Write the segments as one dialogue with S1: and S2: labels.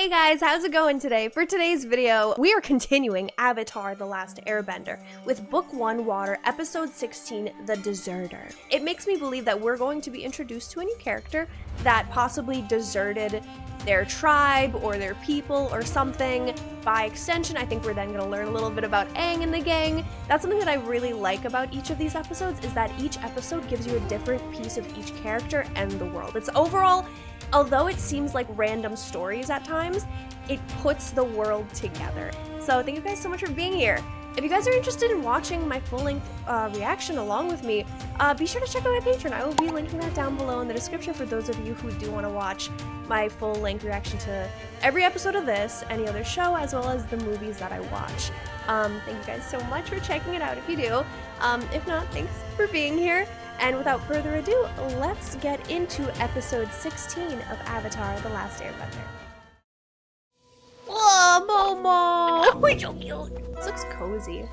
S1: Hey guys, how's it going today? For today's video, we are continuing Avatar: The Last Airbender with Book 1 Water, Episode 16, The Deserter. It makes me believe that we're going to be introduced to a new character that possibly deserted their tribe or their people or something. By extension, I think we're then going to learn a little bit about Aang and the gang. That's something that I really like about each of these episodes, is that each episode gives you a different piece of each character and the world. It's overall, although it seems like random stories at times, it puts the world together. So thank you guys so much for being here. If you guys are interested in watching my full-length reaction along with me, be sure to check out my Patreon. I will be linking that down below in the description for those of you who do want to watch my full-length reaction to every episode of this, any other show, as well as the movies that I watch. Thank you guys so much for checking it out if you do. If not, thanks for being here. And without further ado, let's get into episode 16 of Avatar: The Last Airbender. Oh, Momo! We're so cute! This looks cozy.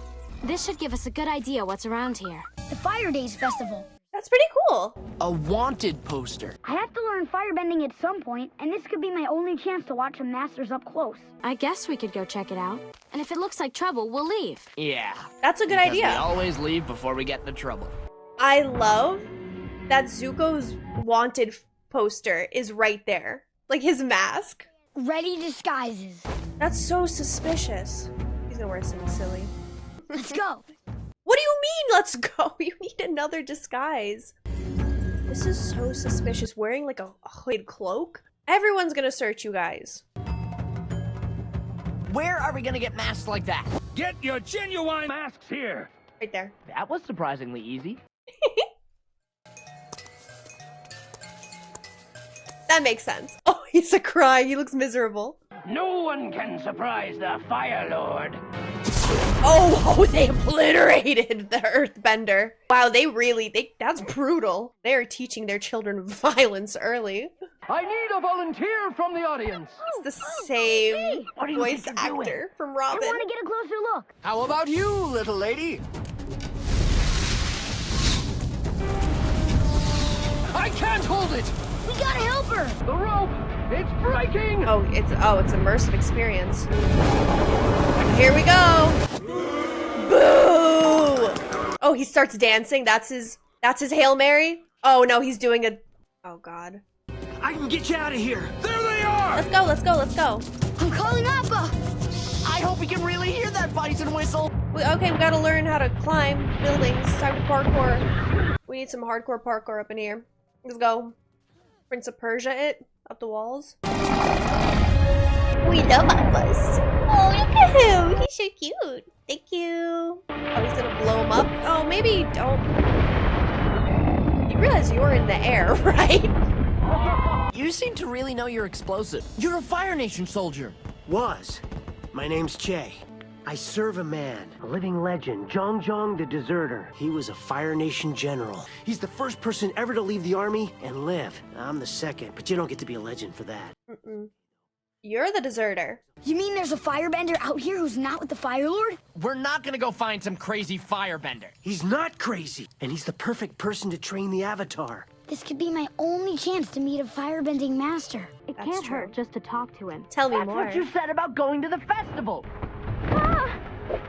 S2: This should give us a good idea what's around here.
S3: The Fire Days Festival.
S1: That's pretty cool.
S4: A wanted poster.
S3: I have to learn firebending at some point, and this could be my only chance to watch some masters up close.
S2: I guess we could go check it out. And if it looks like trouble, we'll leave.
S4: Yeah.
S1: That's a good
S4: because
S1: idea.
S4: We always leave before we get into trouble.
S1: I love that Zuko's wanted poster is right there. Like his mask.
S3: Ready disguises.
S1: That's so suspicious. He's gonna wear something silly.
S3: Let's go.
S1: What do you mean, let's go? You need another disguise. This is so suspicious. Wearing like a hood cloak? Everyone's gonna search you guys.
S4: Where are we gonna get masks like that?
S5: Get your genuine masks here!
S1: Right there.
S4: That was surprisingly easy.
S1: That makes sense. Oh, he's crying. He looks miserable.
S5: No one can surprise the Fire Lord.
S1: Oh, they obliterated the Earthbender. Wow, that's brutal. They are teaching their children violence early.
S5: I need a volunteer from the audience.
S1: It's the same
S5: What do you
S1: voice
S5: think you're
S1: actor from
S3: I
S1: Robin.
S3: want to get a closer look.
S4: How about you, little lady?
S5: I can't hold it!
S3: We gotta help her.
S5: The rope! It's breaking!
S1: Oh, it's immersive experience. Here we go. Boo! Oh, he starts dancing. That's his Hail Mary. Oh no, he's doing a. Oh god.
S5: I can get you out of here! There they are!
S1: Let's go. Let's go. Let's go.
S3: I'm calling Appa.
S4: I hope we can really hear that bison whistle.
S1: Okay, we gotta learn how to climb buildings. Time to parkour. We need some hardcore parkour up in here. Let's go. Prince of Persia it up the walls. We love Appas. Oh, look at him. He's so cute. Thank you. Oh, he's gonna blow him up. Oh, maybe don't. You realize you're in the air, right?
S4: You seem to really know your explosive. You're a Fire Nation soldier.
S6: Was. My name's Che. I serve a man, a living legend, Zhao the Deserter. He was a Fire Nation general. He's the first person ever to leave the army and live. I'm the second, but you don't get to be a legend for that.
S1: You're the deserter.
S3: You mean there's a firebender out here who's not with the Fire Lord?
S4: We're not gonna go find some crazy firebender.
S6: He's not crazy, and he's the perfect person to train the Avatar.
S3: This could be my only chance to meet a firebending master.
S2: It
S1: That's
S2: can't
S1: true.
S2: hurt just to talk to him.
S1: Tell me
S4: That's
S1: more.
S4: what you said about going to the festival.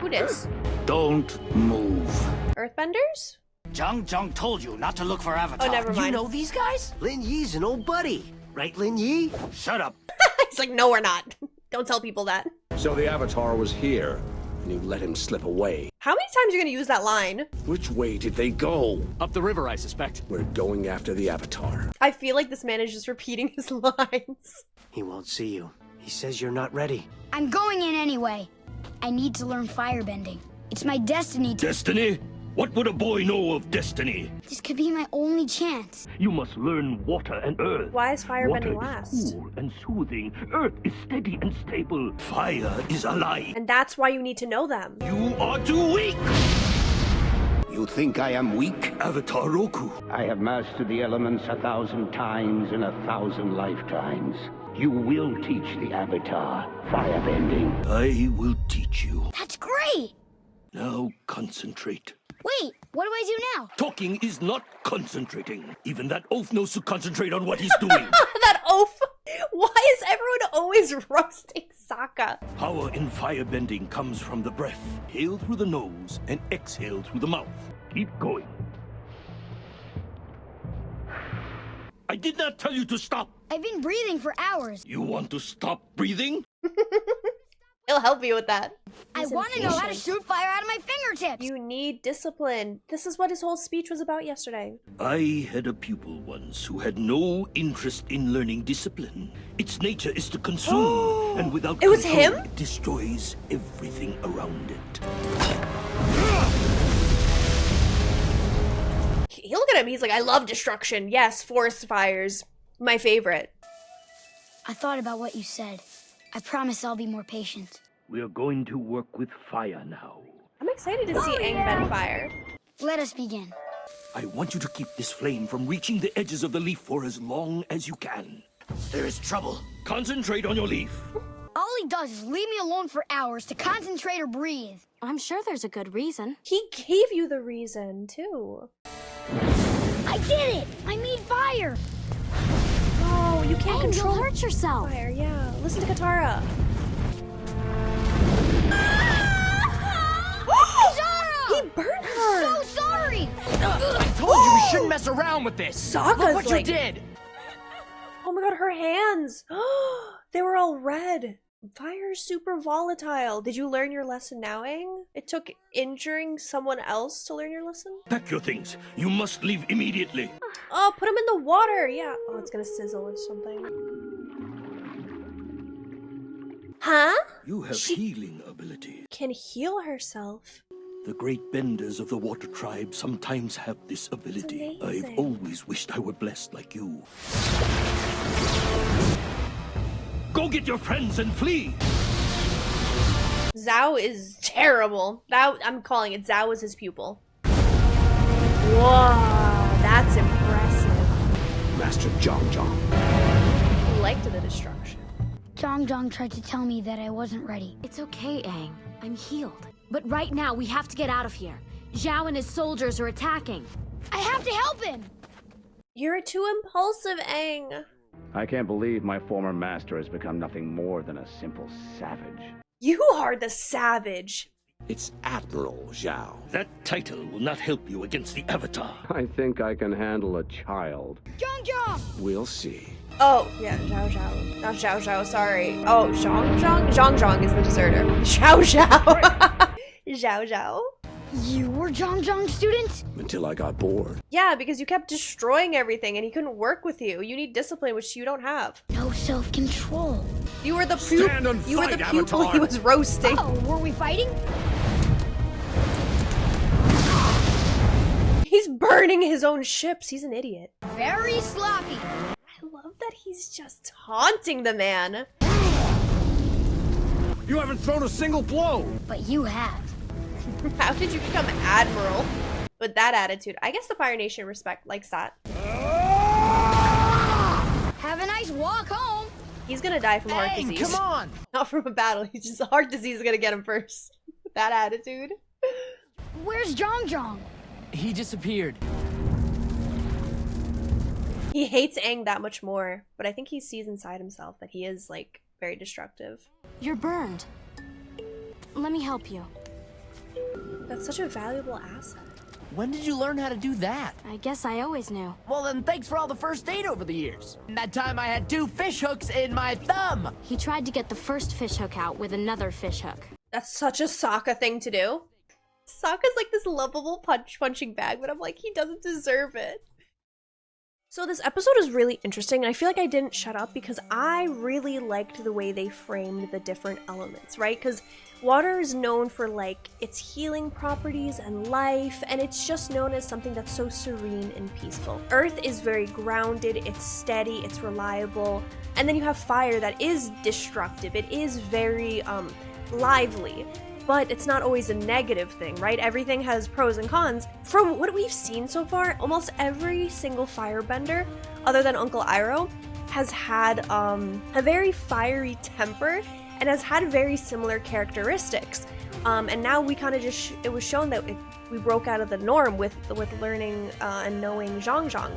S1: Who dis?
S5: Don't move.
S1: Earthbenders?
S5: Zhang told you not to look for Avatar.
S1: Oh, never
S4: You
S1: mind.
S4: know these guys?
S6: Lin Yi's an old buddy. Right, Lin Yi?
S5: Shut up.
S1: It's like, no, we're not. Don't tell people that.
S7: So the Avatar was here, and you let him slip away.
S1: How many times are you gonna use that line?
S7: Which way did they go?
S5: Up the river, I suspect.
S7: We're going after the Avatar.
S1: I feel like this man is just repeating his lines.
S6: He won't see you. He says you're not ready.
S3: I'm going in anyway. I need to learn firebending. It's my destiny to...
S8: Destiny? What would a boy know of destiny?
S3: This could be my only chance.
S8: You must learn water and earth.
S1: Why is firebending
S8: Water
S1: last?
S8: is cool and soothing. Earth is steady and stable. Fire is alive.
S1: And that's why you need to know them.
S8: You are too weak!
S7: You think I am weak?
S8: Avatar Roku.
S9: I have mastered the elements 1,000 times in 1,000 lifetimes. You will teach the Avatar firebending.
S8: I will teach you.
S3: That's great!
S8: Now concentrate.
S3: Wait, what do I do now?
S8: Talking is not concentrating. Even that oaf knows to concentrate on what he's doing.
S1: That oaf. Why is everyone always roasting Sokka?
S8: Power in firebending comes from the breath. Hail through the nose and exhale through the mouth. Keep going. I did not tell you to stop.
S3: I've been breathing for hours.
S8: You want to stop breathing?
S1: It'll help you with that.
S3: I want to know how to shoot fire out of my fingertips.
S1: You need discipline. This is what his whole speech was about yesterday.
S8: I had a pupil once who had no interest in learning discipline. Its nature is to consume, and without
S1: It was
S8: control,
S1: him?
S8: it destroys everything around it.
S1: Look at him. He's like, I love destruction. Yes, forest fires. My favorite.
S3: I thought about what you said. I promise I'll be more patient.
S8: We are going to work with fire now.
S1: I'm excited to see Aang bend fire.
S3: Let us begin.
S8: I want you to keep this flame from reaching the edges of the leaf for as long as you can. There is trouble. Concentrate on your leaf.
S3: All he does is leave me alone for hours to concentrate or breathe.
S2: I'm sure there's a good reason.
S1: He gave you the reason, too.
S3: I did it! I made fire!
S1: Oh, you can't
S2: Aang,
S1: control
S2: you'll hurt yourself.
S1: fire. Yeah, listen to Katara.
S3: Zara!
S1: He burned her!
S3: So sorry!
S4: I told you we shouldn't mess around with this.
S1: Sokka's
S4: Look what
S1: like-
S4: you did.
S1: Oh my god, her hands! They were all red. Fire is super volatile. Did you learn your lesson now, Aang? It took injuring someone else to learn your lesson?
S8: Pack your things. You must leave immediately.
S1: Oh, put him in the water. Yeah. Oh, it's gonna sizzle or something. Huh?
S8: You have
S1: She-
S8: healing ability.
S1: Can heal herself.
S8: The great benders of the water tribe sometimes have this ability.
S1: amazing.
S8: I've always wished I were blessed like you. Go get your friends and flee!
S1: Zhao is terrible. I'm calling it. Zhao was his pupil. Whoa, that's impressive.
S7: Master Zhao Zhao.
S1: He liked the destruction.
S3: Zhang tried to tell me that I wasn't ready.
S2: It's okay, Aang. I'm healed. But right now, we have to get out of here. Zhao and his soldiers are attacking.
S3: I have to help him!
S1: You're too impulsive, Aang.
S9: I can't believe my former master has become nothing more than a simple savage.
S1: You are the savage.
S7: It's Admiral Zhao.
S8: That title will not help you against the Avatar.
S9: I think I can handle a child.
S3: Zhang!
S7: We'll see.
S1: Oh, yeah, Zhao. Not Zhao, sorry. Oh, Zhang is the deserter. Zhao. Zhao.
S3: You were Zhang student?
S7: Until I got bored.
S1: Yeah, because you kept destroying everything and he couldn't work with you. You need discipline, which you don't have.
S3: No self-control.
S1: You were the
S7: Stand and
S1: you were the
S7: fight,
S1: pupil
S7: Avatar.
S1: he was roasting.
S3: Oh, were we fighting?
S1: He's burning his own ships. He's an idiot.
S3: Very sloppy.
S1: I love that he's just taunting the man.
S7: You haven't thrown a single blow!
S3: But you have.
S1: How did you become admiral with that attitude? I guess the Fire Nation likes that.
S3: Have a nice walk home.
S1: He's gonna die from heart
S4: Aang,
S1: disease.
S4: come on.
S1: Not from a battle. He's just heart disease is gonna get him first. That attitude.
S3: Where's Zhang?
S4: He disappeared.
S1: He hates Aang that much more, but I think he sees inside himself that he is like very destructive.
S2: You're burned. Let me help you.
S1: That's such a valuable asset.
S4: When did you learn how to do that?
S2: I guess I always knew.
S4: Well, then thanks for all the first aid over the years. That time I had 2 fish hooks in my thumb.
S2: He tried to get the first fishhook out with another fishhook.
S1: That's such a Sokka thing to do. Sokka's like this lovable punching bag, but I'm like, he doesn't deserve it. So this episode is really interesting, and I feel like I didn't shut up because I really liked the way they framed the different elements, right? Because water is known for like its healing properties and life, and it's just known as something that's so serene and peaceful. Earth is very grounded, it's steady, it's reliable, and then you have fire that is destructive. It is very lively. But it's not always a negative thing, right? Everything has pros and cons. From what we've seen so far, almost every single firebender, other than Uncle Iroh, has had a very fiery temper and has had very similar characteristics. And now we kind of just, it was shown that we broke out of the norm with learning and knowing Zhang.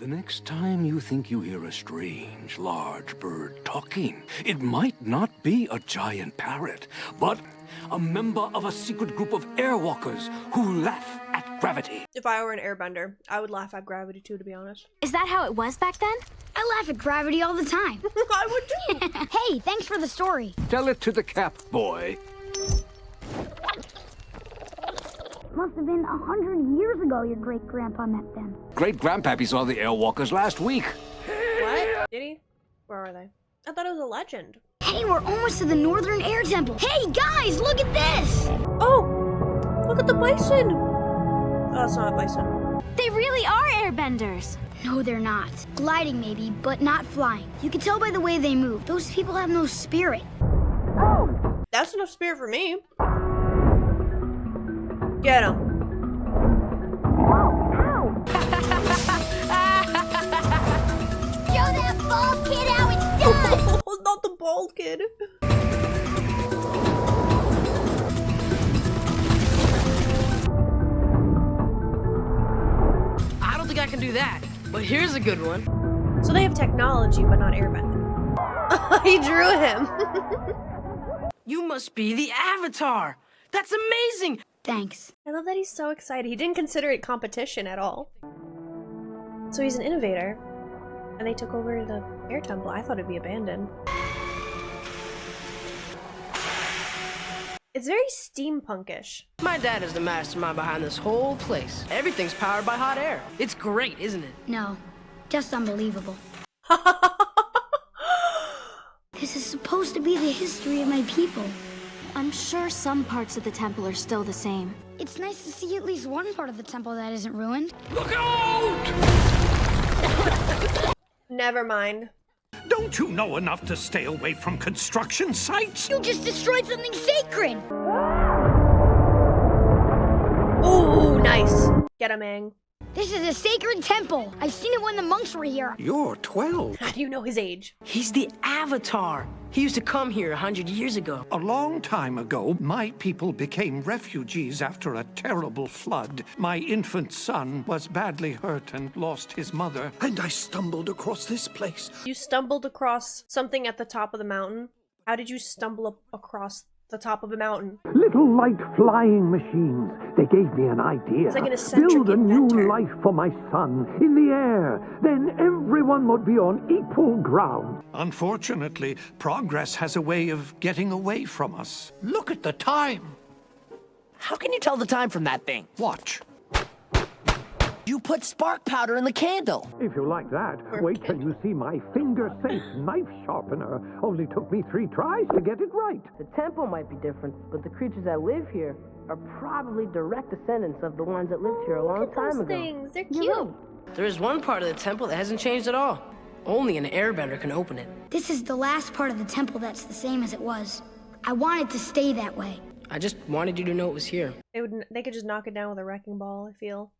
S8: The next time you think you hear a strange, large bird talking, it might not be a giant parrot, but a member of a secret group of airwalkers who laugh at gravity.
S1: If I were an airbender, I would laugh at gravity too, to be honest.
S2: Is that how it was back then?
S3: I laugh at gravity all the time.
S1: I would too.
S3: Hey, thanks for the story.
S7: Tell it to the cap, boy.
S3: Must have been 100 years ago your great-grandpa met them.
S7: Great-grandpappy saw the airwalkers last week.
S1: What? Did he? Where are they? I thought it was a legend.
S3: Hey, we're almost to the Northern Air Temple. Hey, guys, look at this!
S1: Oh! Look at the bison! Oh, it's not a bison.
S2: They really are airbenders.
S3: No, they're not. Gliding maybe, but not flying. You can tell by the way they move. Those people have no spirit.
S1: That's enough spirit for me. Get him.
S3: Show that bald kid how it's done!
S1: Not the bald kid.
S10: I don't think I can do that, but here's a good one.
S1: So they have technology, but not airbending. He drew him.
S10: You must be the Avatar. That's amazing.
S3: Thanks.
S1: I love that he's so excited. He didn't consider it competition at all. So he's an innovator. And they took over the air temple. I thought it'd be abandoned. It's very steampunkish.
S10: My dad is the mastermind behind this whole place. Everything's powered by hot air. It's great, isn't it?
S3: No, just unbelievable. This is supposed to be the history of my people.
S2: I'm sure some parts of the temple are still the same.
S3: It's nice to see at least one part of the temple that isn't ruined.
S8: Look out!
S1: Never mind.
S8: Don't you know enough to stay away from construction sites?
S3: You just destroyed something sacred!
S1: Ooh, nice. Get him, Aang.
S3: This is a sacred temple. I've seen it when the monks were here.
S7: You're 12.
S1: How do you know his age?
S10: He's the Avatar. He used to come here 100 years ago.
S8: A long time ago, my people became refugees after a terrible flood. My infant son was badly hurt and lost his mother. And I stumbled across this place.
S1: You stumbled across something at the top of the mountain? How did you stumble across the top of a mountain?
S11: Little light flying machines. They gave me an idea.
S1: It's like an eccentric
S11: Build a
S1: inventor.
S11: new life for my son in the air. Then everyone would be on equal ground.
S8: Unfortunately, progress has a way of getting away from us. Look at the time.
S4: How can you tell the time from that thing?
S8: Watch.
S4: You put spark powder in the candle.
S11: If you like that, wait till you see my finger-safe knife sharpener. Only took me 3 tries to get it right.
S10: The temple might be different, but the creatures that live here are probably direct descendants of the ones that lived here a long time
S1: Those
S10: ago.
S1: things, they're cute.
S10: There is one part of the temple that hasn't changed at all. Only an airbender can open it.
S3: This is the last part of the temple that's the same as it was. I want it to stay that way.
S10: I just wanted you to know it was here.
S1: They could just knock it down with a wrecking ball, I feel.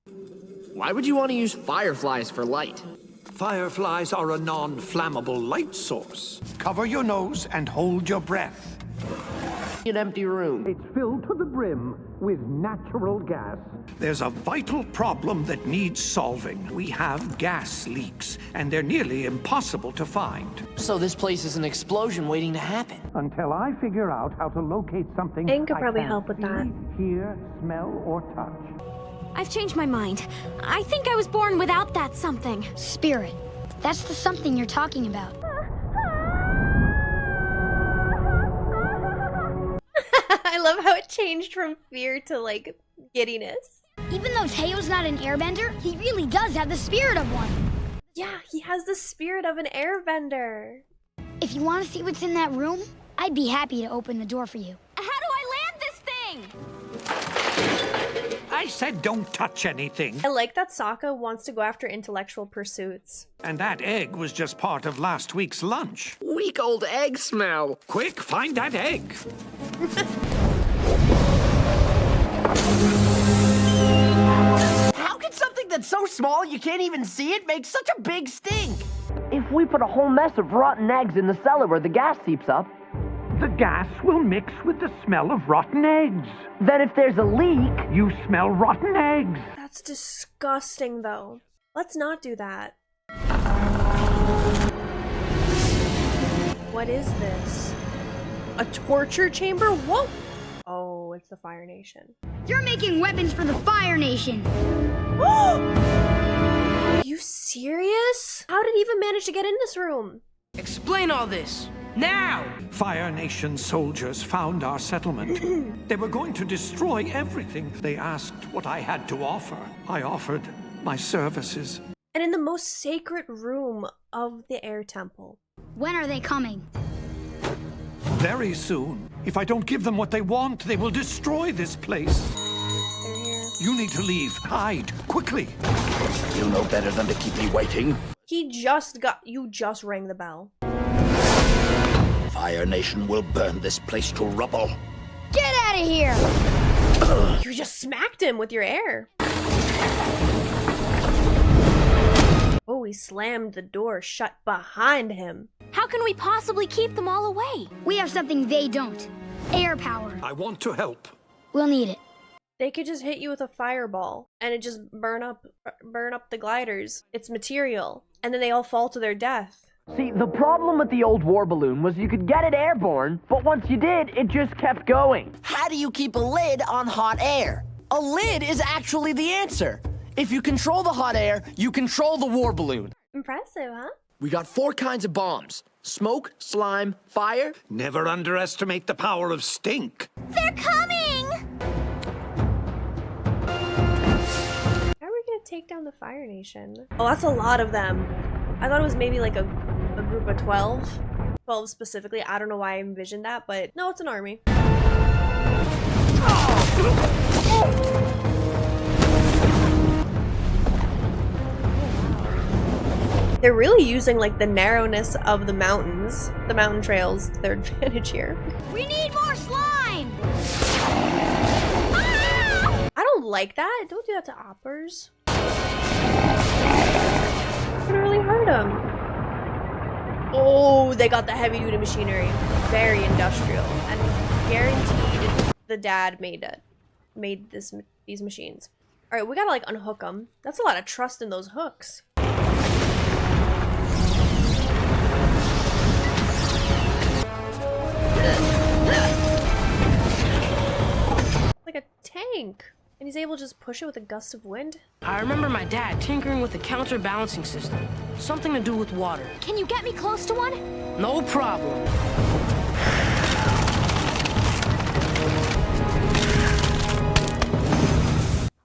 S4: Why would you want to use fireflies for light?
S8: Fireflies are a non-flammable light source. Cover your nose and hold your breath.
S4: An empty room.
S11: It's filled to the brim with natural gas.
S8: There's a vital problem that needs solving. We have gas leaks, and they're nearly impossible to find.
S4: So this place is an explosion waiting to happen.
S11: Until I figure out how to locate something
S1: Aang could
S11: I
S1: probably
S11: can't
S1: help with that.
S11: see, hear, smell, or touch.
S2: I've changed my mind. I think I was born without that something.
S3: Spirit. That's the something you're talking about.
S1: I love how it changed from fear to, like, giddiness.
S3: Even though Teo's not an airbender, he really does have the spirit of one.
S1: Yeah, he has the spirit of an airbender.
S3: If you want to see what's in that room, I'd be happy to open the door for you.
S2: How do I land this thing?
S8: I said don't touch anything.
S1: I like that Sokka wants to go after intellectual pursuits.
S8: And that egg was just part of last week's lunch.
S4: Weak old egg smell.
S8: Quick, find that egg.
S4: How can something that's so small you can't even see it make such a big stink? If we put a whole mess of rotten eggs in the cellar where the gas seeps up,
S11: The gas will mix with the smell of rotten eggs.
S4: then if there's a leak,
S11: You smell rotten eggs.
S1: That's disgusting, though. Let's not do that. What is this? A torture chamber? Whoa! Oh, it's the Fire Nation.
S3: You're making weapons for the Fire Nation.
S1: Are you serious? How did he even manage to get in this room?
S10: Explain all this, now!
S11: Fire Nation soldiers found our settlement. They were going to destroy everything. They asked what I had to offer. I offered my services.
S1: And in the most sacred room of the Air Temple.
S3: When are they coming?
S11: Very soon. If I don't give them what they want, they will destroy this place.
S1: They're here.
S11: You need to leave. Hide. Quickly.
S9: You know better than to keep me waiting.
S1: You just rang the bell.
S9: Fire Nation will burn this place to rubble.
S3: Get out of here!
S1: You just smacked him with your air. Oh, he slammed the door shut behind him.
S2: How can we possibly keep them all away?
S3: We have something they don't. Air power.
S11: I want to help.
S3: We'll need it.
S1: They could just hit you with a fireball and it just burn up the gliders. It's material. And then they all fall to their death.
S4: See, the problem with the old war balloon was you could get it airborne, but once you did, it just kept going. How do you keep a lid on hot air? A lid is actually the answer. If you control the hot air, you control the war balloon.
S1: Impressive, huh?
S4: We got 4 kinds of bombs. Smoke, slime, fire.
S11: Never underestimate the power of stink.
S2: They're coming!
S1: How are we gonna take down the Fire Nation? Oh, that's a lot of them. I thought it was maybe like a group of 12. 12 specifically. I don't know why I envisioned that, but no, it's an army. They're really using like the narrowness of the mountains, the mountain trails, to their advantage here.
S3: We need more slime!
S1: I don't like that. Don't do that to oppers. It's gonna really hurt them. Oh, they got the heavy duty machinery. Very industrial. And guaranteed the dad made these machines. Alright, we gotta like unhook them. That's a lot of trust in those hooks. Like a tank. And he's able to just push it with a gust of wind.
S10: I remember my dad tinkering with a counterbalancing system. Something to do with water.
S2: Can you get me close to one?
S10: No problem.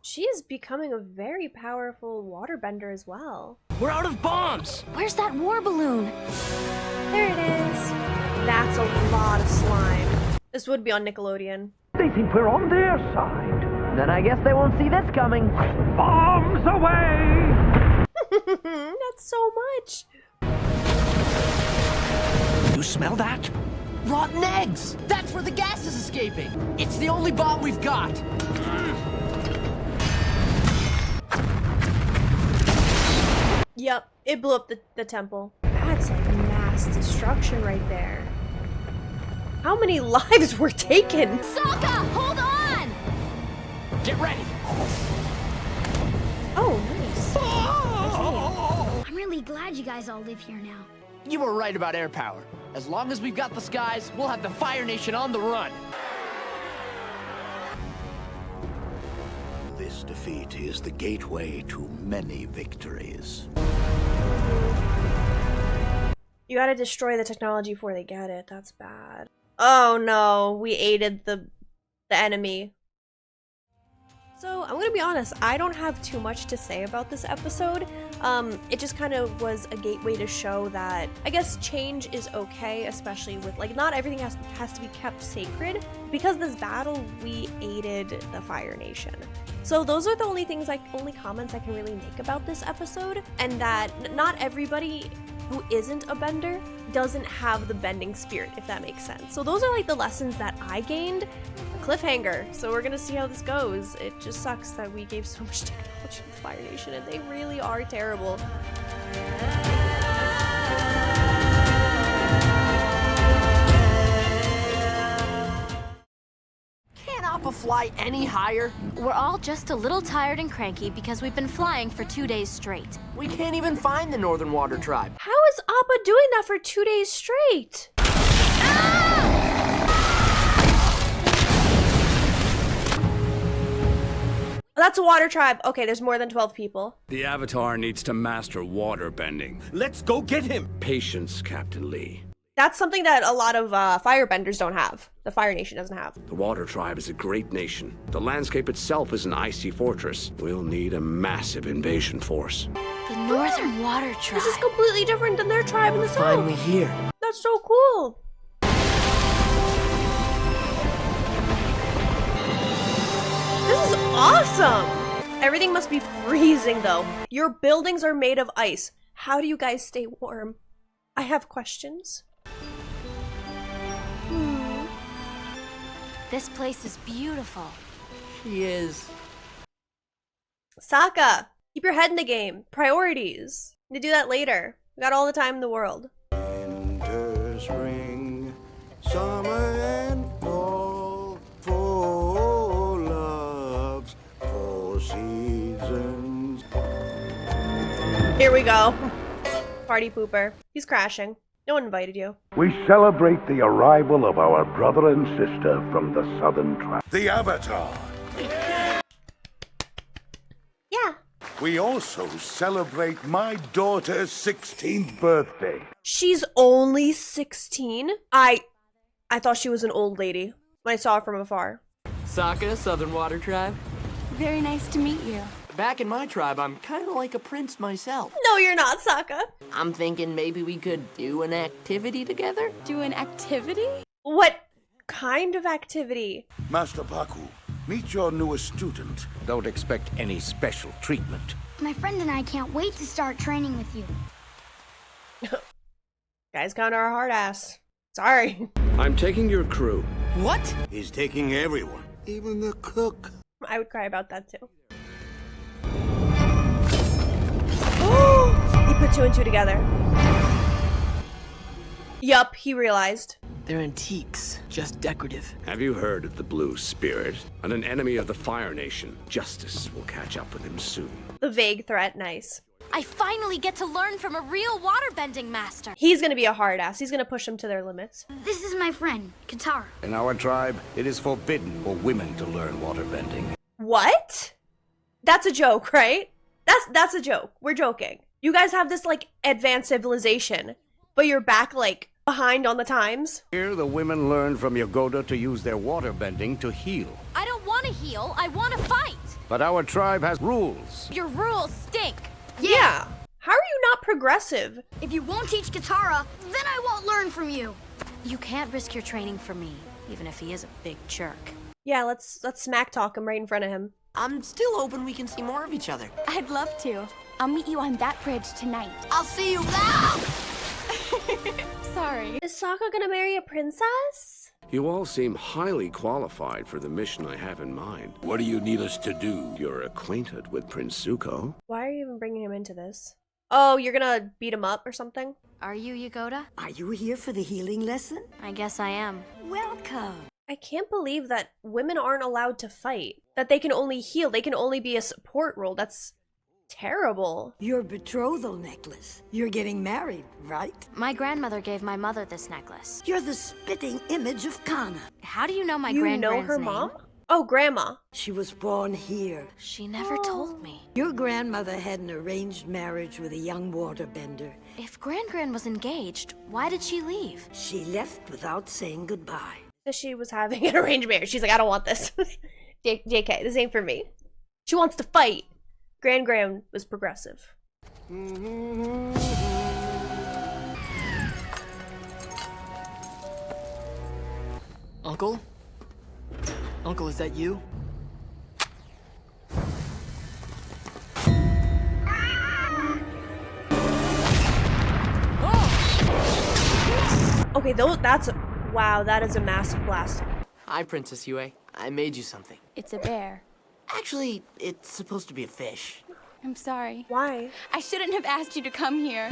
S1: She is becoming a very powerful waterbender as well.
S10: We're out of bombs!
S2: Where's that war balloon?
S1: There it is. That's a lot of slime. This would be on Nickelodeon.
S11: They think we're on their side.
S4: Then I guess they won't see this coming.
S11: Bombs away!
S1: That's so much.
S11: You smell that?
S4: Rotten eggs! That's where the gas is escaping. It's the only bomb we've got.
S1: Yep, it blew up the temple. That's like mass destruction right there. How many lives were taken?
S2: Sokka, hold on!
S4: Get ready.
S1: Oh, nice.
S3: I'm really glad you guys all live here now.
S4: You were right about air power. As long as we've got the skies, we'll have the Fire Nation on the run.
S9: This defeat is the gateway to many victories.
S1: You gotta destroy the technology before they get it. That's bad. Oh no, we aided the enemy. So I'm gonna be honest, I don't have too much to say about this episode. It just kind of was a gateway to show that I guess change is okay, especially with like not everything has to be kept sacred. Because this battle, we aided the Fire Nation. So those are the only comments I can really make about this episode, and that not everybody who isn't a bender doesn't have the bending spirit, if that makes sense. So those are like the lessons that I gained. A cliffhanger, so we're gonna see how this goes. It just sucks that we gave so much technology to the Fire Nation, and they really are terrible.
S4: Appa fly any higher?
S2: We're all just a little tired and cranky because we've been flying for 2 days straight.
S4: We can't even find the Northern Water Tribe.
S1: How is Appa doing that for 2 days straight? That's a water tribe. Okay, there's more than 12 people.
S8: The Avatar needs to master water bending.
S7: Let's go get him!
S8: Patience, Captain Lee.
S1: That's something that a lot of firebenders don't have. The Fire Nation doesn't have.
S8: The Water Tribe is a great nation. The landscape itself is an icy fortress. We'll need a massive invasion force.
S2: The Northern Water Tribe.
S1: This is completely different than their tribe in the south.
S6: Finally here.
S1: That's so cool. This is awesome. Everything must be freezing though. Your buildings are made of ice. How do you guys stay warm? I have questions.
S2: This place is beautiful.
S4: She is.
S1: Sokka, keep your head in the game. Priorities. Need to do that later. We got all the time in the world.
S9: Winter, spring, summer, and fall. 4 loves, 4 seasons.
S1: Here we go. Party pooper. He's crashing. No one invited you.
S12: We celebrate the arrival of our brother and sister from the Southern Tribe.
S13: The Avatar.
S1: Yeah.
S13: We also celebrate my daughter's 16th birthday.
S1: She's only 16? I thought she was an old lady when I saw her from afar.
S4: Sokka, Southern Water Tribe.
S14: Very nice to meet you.
S4: Back in my tribe, I'm kind of like a prince myself.
S1: No, you're not, Sokka.
S4: I'm thinking maybe we could do an activity together?
S14: Do an activity?
S1: What kind of activity?
S13: Master Pakku, meet your newest student.
S7: Don't expect any special treatment.
S3: My friend and I can't wait to start training with you.
S1: Guys kind of are hard ass. Sorry.
S8: I'm taking your crew.
S4: What?
S13: He's taking everyone, even the cook.
S1: I would cry about that too. He put 2 and 2 together. Yup, he realized.
S4: They're antiques, just decorative.
S8: Have you heard of the Blue Spirit? And an enemy of the Fire Nation. Justice will catch up with him soon.
S1: The vague threat, nice.
S2: I finally get to learn from a real waterbending master.
S1: He's gonna be a hard ass. He's gonna push them to their limits.
S3: This is my friend, Katara.
S7: In our tribe, it is forbidden for women to learn waterbending.
S1: What? That's a joke, right? That's a joke. We're joking. You guys have this like advanced civilization, but you're back like behind on the times.
S7: Here, the women learn from Yagoda to use their waterbending to heal.
S2: I don't want to heal. I want to fight.
S7: But our tribe has rules.
S2: Your rules stink.
S1: Yeah. How are you not progressive?
S3: If you won't teach Katara, then I won't learn from you.
S2: You can't risk your training for me, even if he is a big jerk.
S1: Yeah, let's smack talk him right in front of him.
S4: I'm still hoping we can see more of each other.
S14: I'd love to. I'll meet you on that bridge tonight.
S4: I'll see you now!
S14: Sorry.
S1: Is Sokka gonna marry a princess?
S8: You all seem highly qualified for the mission I have in mind.
S7: What do you need us to do?
S8: You're acquainted with Prince Zuko.
S1: Why are you even bringing him into this? Oh, you're gonna beat him up or something?
S2: Are you Yagoda?
S15: Are you here for the healing lesson?
S2: I guess I am.
S15: Welcome.
S1: I can't believe that women aren't allowed to fight. That they can only heal. They can only be a support role. That's terrible.
S15: Your betrothal necklace. You're getting married, right?
S2: My grandmother gave my mother this necklace.
S15: You're the spitting image of Kana.
S2: How do you know my
S1: You
S2: grandmother's
S1: know her
S2: name?
S1: mom? Oh, grandma.
S15: She was born here.
S2: She never told me.
S15: Your grandmother had an arranged marriage with a young waterbender.
S2: If Gran was engaged, why did she leave?
S15: She left without saying goodbye.
S1: So she was having an arranged marriage. She's like, I don't want this. JK, this ain't for me. She wants to fight. Gran was progressive.
S4: Uncle? Uncle, is that you?
S1: Okay, that's wow, that is a massive blast.
S4: Hi, Princess Yue. I made you something.
S14: It's a bear.
S4: Actually, it's supposed to be a fish.
S14: I'm sorry.
S1: Why?
S14: I shouldn't have asked you to come here.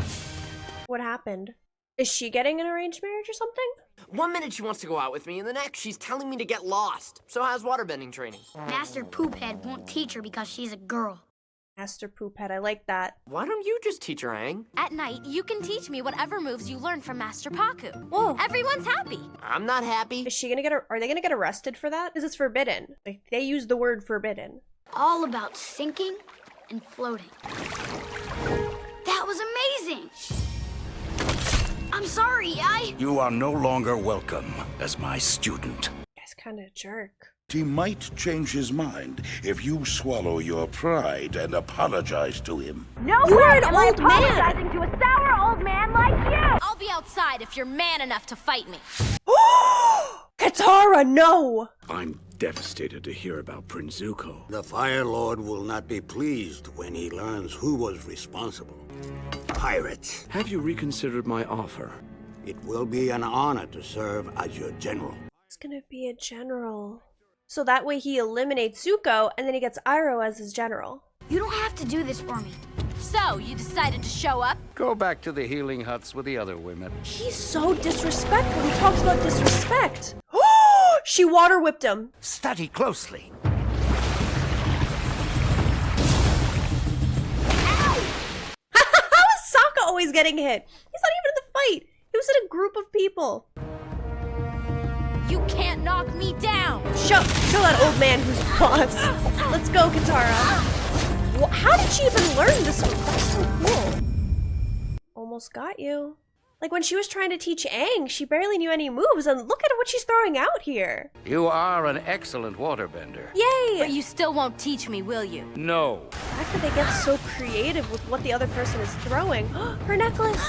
S1: What happened? Is she getting an arranged marriage or something?
S4: One minute she wants to go out with me, and the next she's telling me to get lost. So how's waterbending training?
S3: Master Poophead won't teach her because she's a girl.
S1: Master Poophead, I like that.
S4: Why don't you just teach her, Aang?
S2: At night, you can teach me whatever moves you learned from Master Pakku.
S1: Whoa.
S2: Everyone's happy.
S4: I'm not happy.
S1: Is she gonna get? Are they gonna get arrested for that? Because it's forbidden. Like they use the word forbidden.
S3: All about sinking and floating. That was amazing! I'm sorry,
S13: You are no longer welcome as my student.
S1: That's kind of a jerk.
S13: He might change his mind if you swallow your pride and apologize to him.
S3: No
S1: You are
S3: way
S1: an
S3: am I
S1: old man.
S3: apologizing to a sour old man like you!
S2: I'll be outside if you're man enough to fight me.
S1: Katara, no!
S7: I'm devastated to hear about Prince Zuko.
S9: The Fire Lord will not be pleased when he learns who was responsible. Pirates.
S7: Have you reconsidered my offer?
S9: It will be an honor to serve as your general.
S1: He's gonna be a general. So that way he eliminates Zuko, and then he gets Iroh as his general.
S3: You don't have to do this for me.
S2: So, you decided to show up?
S16: Go back to the healing huts with the other women.
S1: He's so disrespectful. He talks about disrespect. She water whipped him.
S16: Study closely.
S1: How is Sokka always getting hit? He's not even in the fight. He was in a group of people.
S2: You can't knock me down.
S1: Show that old man who's boss. Let's go, Katara. How did she even learn this one? That's so cool. Almost got you. Like when she was trying to teach Aang, she barely knew any moves, and look at what she's throwing out here.
S16: You are an excellent waterbender.
S1: Yay!
S2: But you still won't teach me, will you?
S16: No.
S1: The fact that they get so creative with what the other person is throwing. Her necklace!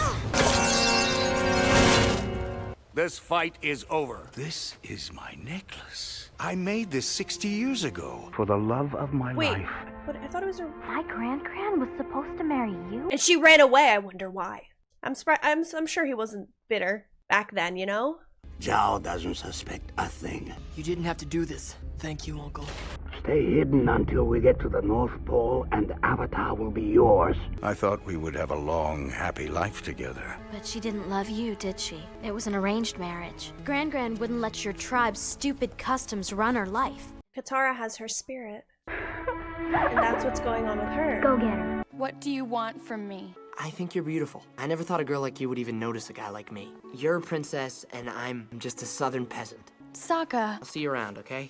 S16: This fight is over.
S17: This is my necklace. I made this 60 years ago.
S12: For the love of my
S1: Wait,
S12: life.
S1: but I thought it was her.
S18: My grand-grand was supposed to marry you?
S1: And she ran away. I wonder why. I'm sure he wasn't bitter back then, you know?
S9: Zhao doesn't suspect a thing.
S4: You didn't have to do this. Thank you, Uncle.
S9: Stay hidden until we get to the North Pole and the Avatar will be yours.
S17: I thought we would have a long, happy life together.
S2: But she didn't love you, did she? It was an arranged marriage. Grand wouldn't let your tribe's stupid customs run her life.
S1: Katara has her spirit. And that's what's going on with her.
S3: Go get her.
S14: What do you want from me?
S4: I think you're beautiful. I never thought a girl like you would even notice a guy like me. You're a princess, and I'm just a southern peasant.
S14: Sokka.
S4: I'll see you around, okay?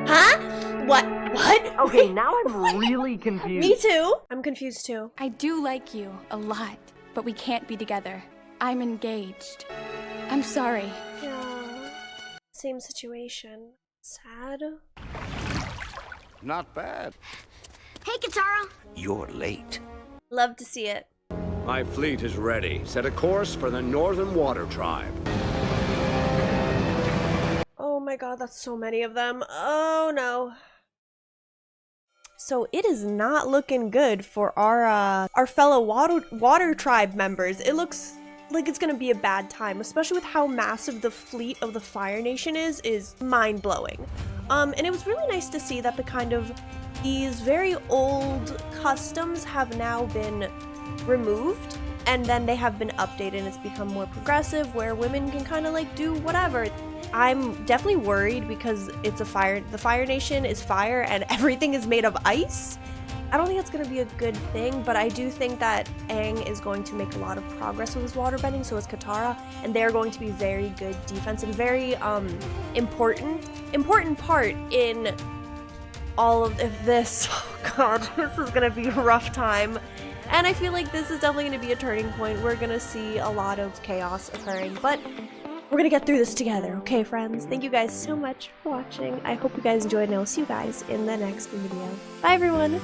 S1: Huh? What?
S4: Okay, now I'm really confused.
S1: Me too. I'm confused too.
S14: I do like you a lot, but we can't be together. I'm engaged. I'm sorry.
S1: Yeah. Same situation. Sad.
S16: Not bad.
S3: Hey, Katara.
S17: You're late.
S1: Love to see it.
S7: My fleet is ready. Set a course for the Northern Water Tribe.
S1: Oh my god, that's so many of them. Oh no. So it is not looking good for our fellow water tribe members. It looks like it's gonna be a bad time, especially with how massive the fleet of the Fire Nation is mind-blowing. And it was really nice to see that these very old customs have now been removed, and then they have been updated and it's become more progressive where women can kind of like do whatever. I'm definitely worried because the Fire Nation is fire and everything is made of ice. I don't think it's going to be a good thing, but I do think that Aang is going to make a lot of progress with his waterbending, so is Katara, and they're going to be very good defense and very important part in all of this. Oh god, this is gonna be a rough time. And I feel like this is definitely gonna be a turning point. We're gonna see a lot of chaos occurring, but we're gonna get through this together, okay friends? Thank you guys so much for watching. I hope you guys enjoyed, and I'll see you guys in the next video. Bye everyone!